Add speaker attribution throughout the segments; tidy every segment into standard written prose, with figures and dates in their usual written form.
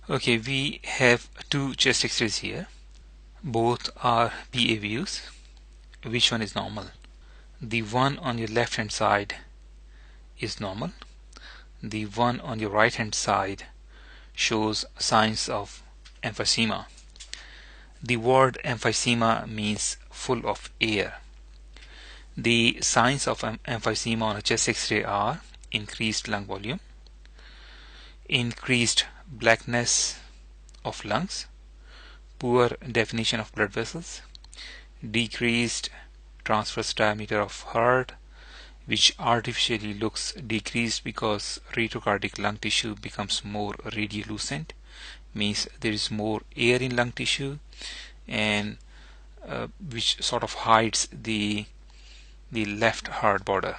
Speaker 1: Okay, we have two chest x-rays here. Both are PA views. Which one is normal? The one on your left hand side is normal. The one on your right hand side shows signs of emphysema. The word emphysema means full of air. The signs of emphysema on a chest x-ray are increased lung volume, increased blackness of lungs, poor definition of blood vessels, decreased transverse diameter of heart, which artificially looks decreased because retrocardiac lung tissue becomes more radiolucent, means there is more air in lung tissue, and which sort of hides the left heart border.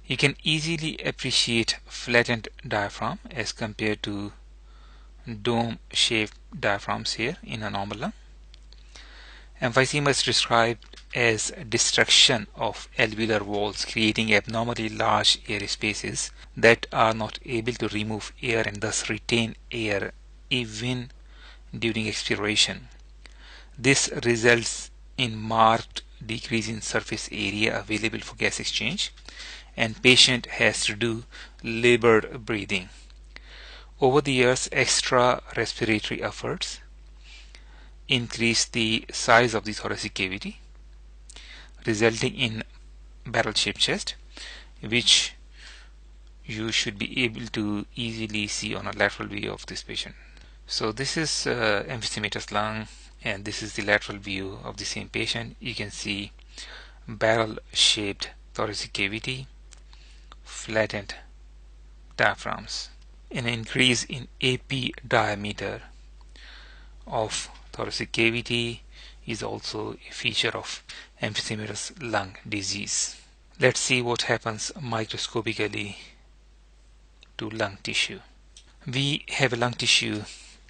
Speaker 1: You can easily appreciate flattened diaphragm as compared to dome-shaped diaphragms here in a normal lung. Emphysema is described as destruction of alveolar walls, creating abnormally large air spaces that are not able to remove air and thus retain air even during expiration. This results in marked decrease in surface area available for gas exchange, and patient has to do labored breathing. Over the years, extra respiratory efforts increase the size of the thoracic cavity, resulting in barrel-shaped chest, which you should be able to easily see on a lateral view of this patient. So this is emphysematous lung, and this is the lateral view of the same patient. You can see barrel-shaped thoracic cavity, flattened diaphragms. An increase in AP diameter of thoracic cavity is also a feature of emphysematous lung disease. Let's see what happens microscopically to lung tissue. We have a lung tissue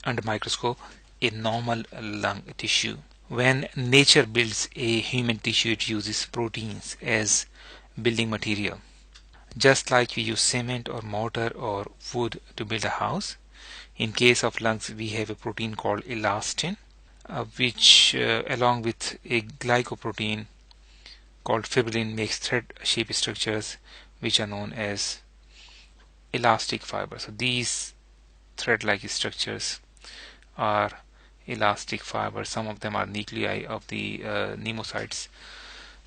Speaker 1: under microscope, a normal lung tissue. When nature builds a human tissue, it uses proteins as building material. Just like we use cement or mortar or wood to build a house, in case of lungs we have a protein called elastin, which along with a glycoprotein called fibrillin makes thread-shaped structures which are known as elastic fibers. So these thread-like structures are elastic fibers. Some of them are nuclei of the pneumocystis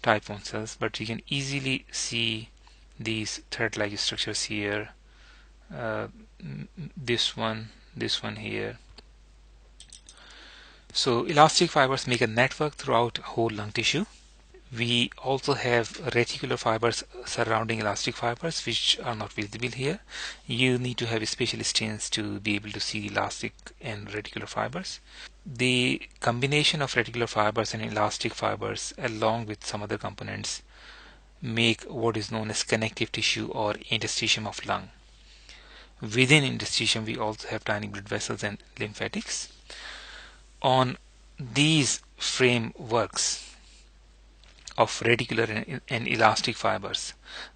Speaker 1: type 1 cells, but you can easily see these thread-like structures here. This one here. So elastic fibers make a network throughout whole lung tissue. We also have reticular fibers surrounding elastic fibers, which are not visible here. You need to have a specialist lens to be able to see the elastic and reticular fibers. The combination of reticular fibers and elastic fibers, along with some other components, make what is known as connective tissue or interstitium of lung. Within interstitium, we also have tiny blood vessels and lymphatics. On these frameworks of reticular and elastic fibers,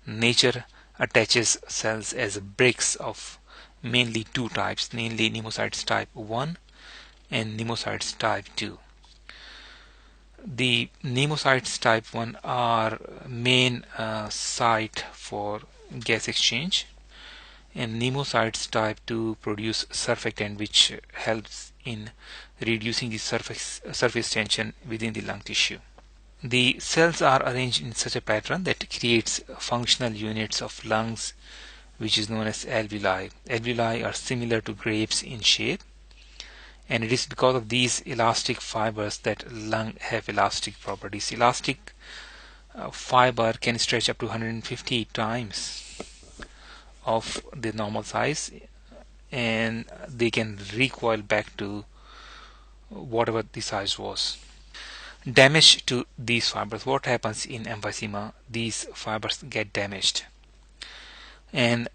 Speaker 1: nature attaches cells as bricks of mainly two types, namely pneumocystis type 1 and pneumocystis type 2. The pneumocystis type 1 are main site for gas exchange, and pneumocystis type 2 produce surfactant, which helps in reducing the surface tension within the lung tissue. The cells are arranged in such a pattern that creates functional units of lungs, which is known as alveoli. Alveoli are similar to grapes in shape, and it is because of these elastic fibers that lung have elastic properties. Elastic fiber can stretch up to 150 times of the normal size, and they can recoil back to whatever the size was. Damage to these fibers. What happens in emphysema? These fibers get damaged, and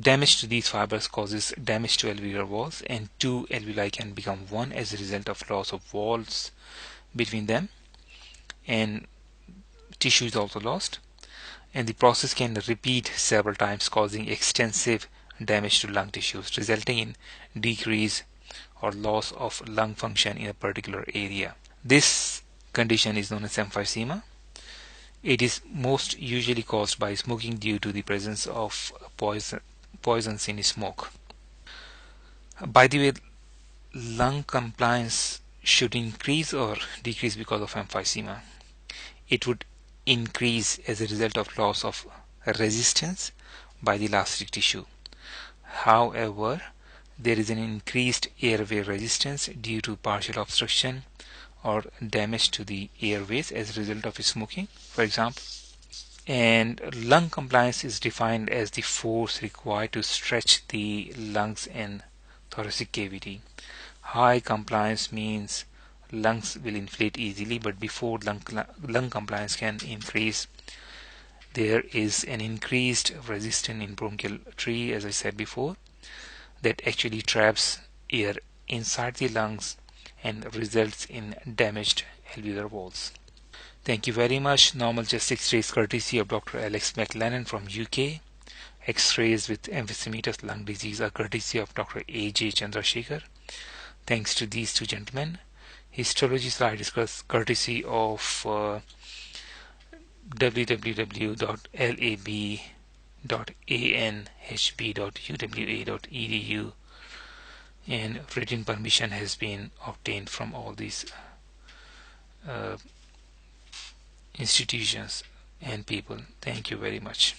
Speaker 1: damage to these fibers causes damage to alveolar walls, and two alveoli can become one as a result of loss of walls between them, and tissue is also lost, and the process can repeat several times, causing extensive damage to lung tissues, resulting in decrease or loss of lung function in a particular area. This condition is known as emphysema. It is most usually caused by smoking due to the presence of poisons in smoke. By the way, lung compliance should increase or decrease because of emphysema. It would increase as a result of loss of resistance by the elastic tissue. However, there is an increased airway resistance due to partial obstruction or damage to the airways as a result of smoking, for example. And lung compliance is defined as the force required to stretch the lungs and thoracic cavity. High compliance means lungs will inflate easily, but before lung compliance can increase, there is an increased resistance in bronchial tree, as I said before, that actually traps air inside the lungs and results in damaged alveolar walls. Thank you very much. Normal chest X-rays courtesy of Dr. Alex McLennan from UK. X-rays with emphysematous lung disease are courtesy of Dr. A.J. Chandrasekhar. Thanks to these two gentlemen. Histology slide is courtesy of www.lab.anhb.uwa.edu, and written permission has been obtained from all these institutions and people. Thank you very much.